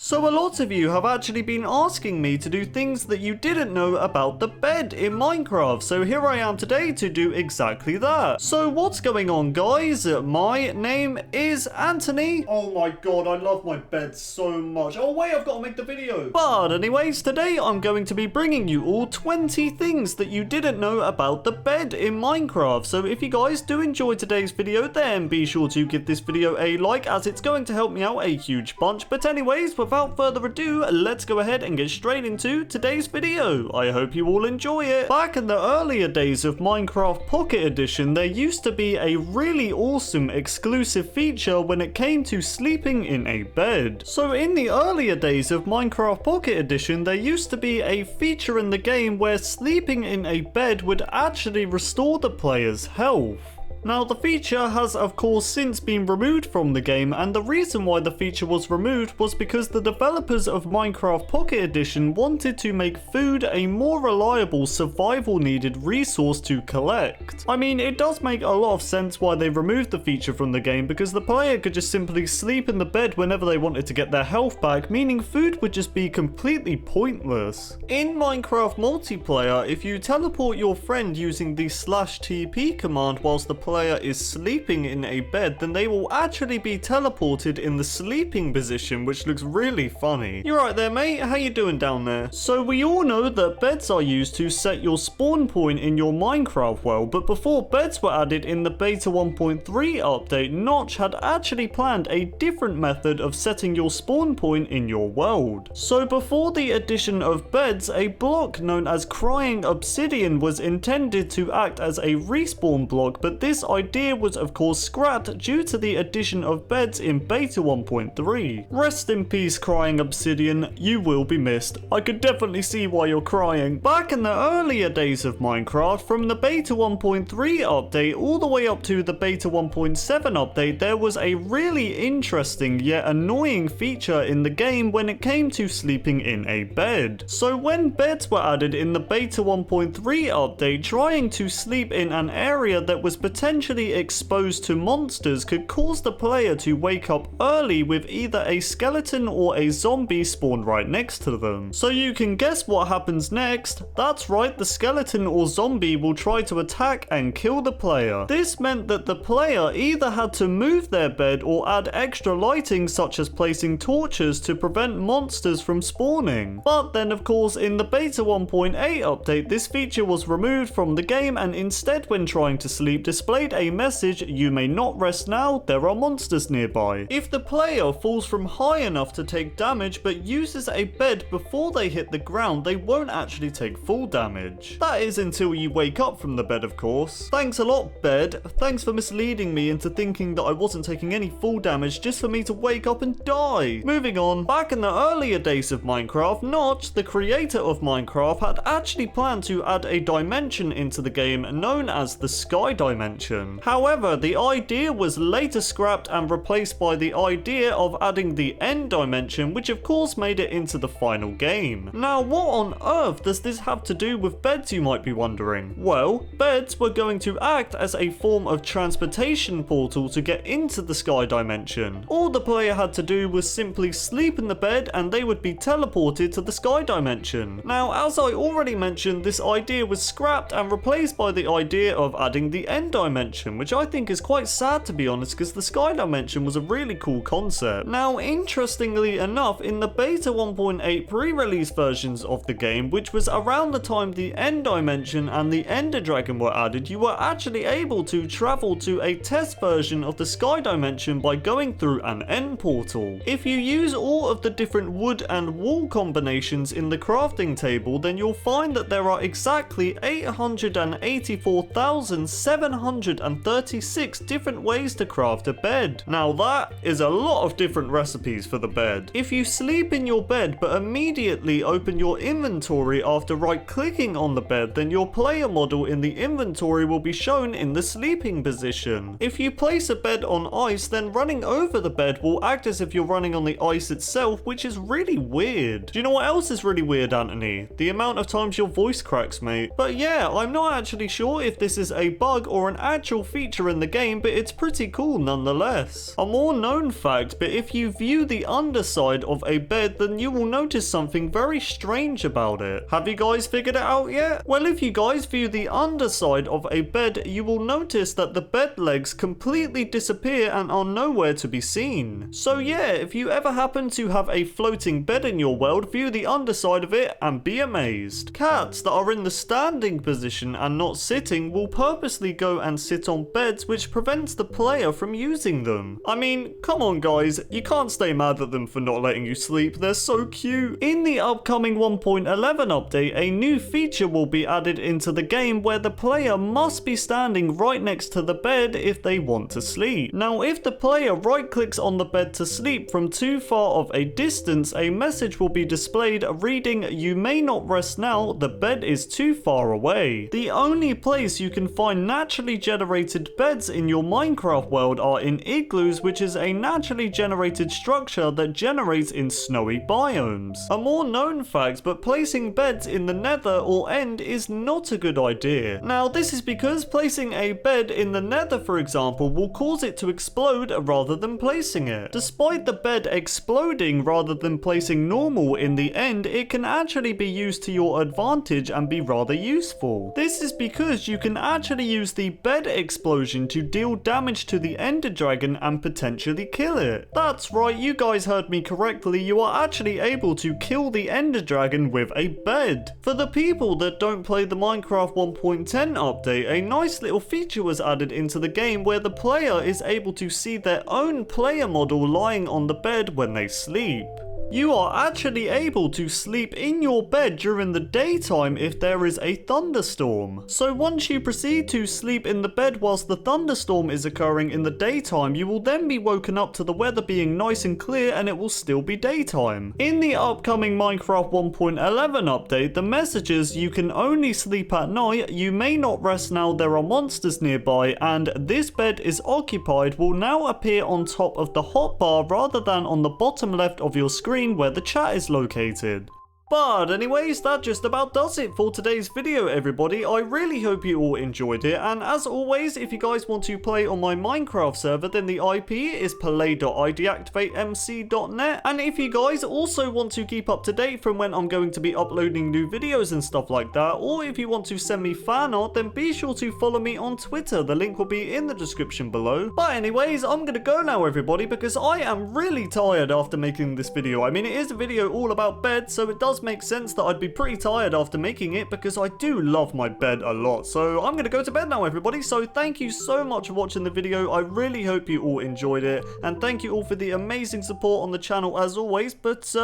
So a lot of you have actually been asking me to do things that you didn't know about the bed in Minecraft, so here I am today to do exactly that. So what's going on, guys? My name is Anthony. Oh my god, I love my bed so much. Oh wait, I've got to make the video. But anyways, today I'm going to be bringing you all 20 things that you didn't know about the bed in Minecraft. So if you guys do enjoy today's video, then be sure to give this video a like, as it's going to help me out a huge bunch. But anyways, without further ado, let's go ahead and get straight into today's video. I hope you all enjoy it. Back in the earlier days of Minecraft Pocket Edition, there used to be a really awesome exclusive feature when it came to sleeping in a bed. So in the earlier days of Minecraft Pocket Edition, there used to be a feature in the game where sleeping in a bed would actually restore the player's health. Now, the feature has of course since been removed from the game, and the reason why the feature was removed was because the developers of Minecraft Pocket Edition wanted to make food a more reliable survival needed resource to collect. I mean, it does make a lot of sense why they removed the feature from the game, because the player could just simply sleep in the bed whenever they wanted to get their health back, meaning food would just be completely pointless. In Minecraft multiplayer, if you teleport your friend using the /TP command whilst the player is sleeping in a bed, then they will actually be teleported in the sleeping position, which looks really funny. You're right there, mate. How you doing down there? So we all know that beds are used to set your spawn point in your Minecraft world, but before beds were added in the beta 1.3 update, Notch had actually planned a different method of setting your spawn point in your world. So before the addition of beds, a block known as Crying Obsidian was intended to act as a respawn block, but this idea was of course scrapped due to the addition of beds in beta 1.3. Rest in peace, Crying Obsidian, you will be missed. I could definitely see why you're crying. Back in the earlier days of Minecraft, from the beta 1.3 update all the way up to the beta 1.7 update, there was a really interesting yet annoying feature in the game when it came to sleeping in a bed. So when beds were added in the beta 1.3 update, trying to sleep in an area that was potentially exposed to monsters could cause the player to wake up early with either a skeleton or a zombie spawned right next to them. So you can guess what happens next. That's right, the skeleton or zombie will try to attack and kill the player. This meant that the player either had to move their bed or add extra lighting, such as placing torches to prevent monsters from spawning. But then of course in the beta 1.8 update, this feature was removed from the game, and instead when trying to sleep displayed a message: "You may not rest now, there are monsters nearby." If the player falls from high enough to take damage but uses a bed before they hit the ground, they won't actually take full damage. That is until you wake up from the bed, of course. Thanks a lot, bed. Thanks for misleading me into thinking that I wasn't taking any full damage just for me to wake up and die. Moving on, back in the earlier days of Minecraft, Notch, the creator of Minecraft, had actually planned to add a dimension into the game known as the Sky Dimension. However, the idea was later scrapped and replaced by the idea of adding the End Dimension, which of course made it into the final game. Now, what on earth does this have to do with beds, you might be wondering? Well, beds were going to act as a form of transportation portal to get into the Sky Dimension. All the player had to do was simply sleep in the bed and they would be teleported to the Sky Dimension. Now, as I already mentioned, this idea was scrapped and replaced by the idea of adding the End Dimension, which I think is quite sad, to be honest, because the Sky Dimension was a really cool concept. Now, interestingly enough, in the beta 1.8 pre-release versions of the game, which was around the time the End Dimension and the Ender Dragon were added, you were actually able to travel to a test version of the Sky Dimension by going through an end portal. If you use all of the different wood and wall combinations in the crafting table, then you'll find that there are exactly 884,736 different ways to craft a bed. Now that is a lot of different recipes for the bed. If you sleep in your bed but immediately open your inventory after right clicking on the bed, then your player model in the inventory will be shown in the sleeping position. If you place a bed on ice, then running over the bed will act as if you're running on the ice itself, which is really weird. Do you know what else is really weird, Anthony? The amount of times your voice cracks, mate. But yeah, I'm not actually sure if this is a bug or an actual feature in the game, but it's pretty cool nonetheless. A more known fact, but if you view the underside of a bed, then you will notice something very strange about it. Have you guys figured it out yet? Well, if you guys view the underside of a bed, you will notice that the bed legs completely disappear and are nowhere to be seen. So yeah, if you ever happen to have a floating bed in your world, view the underside of it and be amazed. Cats that are in the standing position and not sitting will purposely go and sit on beds, which prevents the player from using them. I mean, come on guys, you can't stay mad at them for not letting you sleep, they're so cute. In the upcoming 1.11 update, a new feature will be added into the game where the player must be standing right next to the bed if they want to sleep. Now, if the player right clicks on the bed to sleep from too far of a distance, a message will be displayed reading, "You may not rest now, the bed is too far away." The only place you can find naturally generated beds in your Minecraft world are in igloos, which is a naturally generated structure that generates in snowy biomes. A more known fact, but placing beds in the nether or end is not a good idea. Now, this is because placing a bed in the nether, for example, will cause it to explode rather than placing it. Despite the bed exploding rather than placing normal in the end, it can actually be used to your advantage and be rather useful. This is because you can actually use the bed explosion to deal damage to the ender dragon and potentially kill it. That's right, you guys heard me correctly, you are actually able to kill the ender dragon with a bed. For the people that don't play the Minecraft 1.10 update, a nice little feature was added into the game where the player is able to see their own player model lying on the bed when they sleep. You are actually able to sleep in your bed during the daytime if there is a thunderstorm. So once you proceed to sleep in the bed whilst the thunderstorm is occurring in the daytime, you will then be woken up to the weather being nice and clear and it will still be daytime. In the upcoming Minecraft 1.11 update, the messages "You can only sleep at night," "You may not rest now, there are monsters nearby," and "This bed is occupied" will now appear on top of the hotbar rather than on the bottom left of your screen where the chat is located. But anyways, that just about does it for today's video, everybody. I really hope you all enjoyed it, and as always, if you guys want to play on my Minecraft server, then the IP is play.iDeactivateMC.net, and if you guys also want to keep up to date from when I'm going to be uploading new videos and stuff like that, or if you want to send me fan art, then be sure to follow me on Twitter. The link will be in the description below. But anyways, I'm gonna go now, everybody, because I am really tired after making this video. I mean, it is a video all about beds, so it does make sense that I'd be pretty tired after making it because I do love my bed a lot. So I'm gonna go to bed now, everybody. So thank you so much for watching the video. I really hope you all enjoyed it, and thank you all for the amazing support on the channel as always. But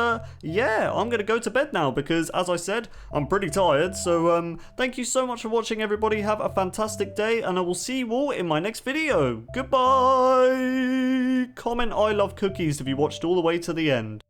yeah, I'm gonna go to bed now because, as I said, I'm pretty tired. So thank you so much for watching, everybody. Have a fantastic day, and I will see you all in my next video. Goodbye. Comment "I love cookies" if you watched all the way to the end.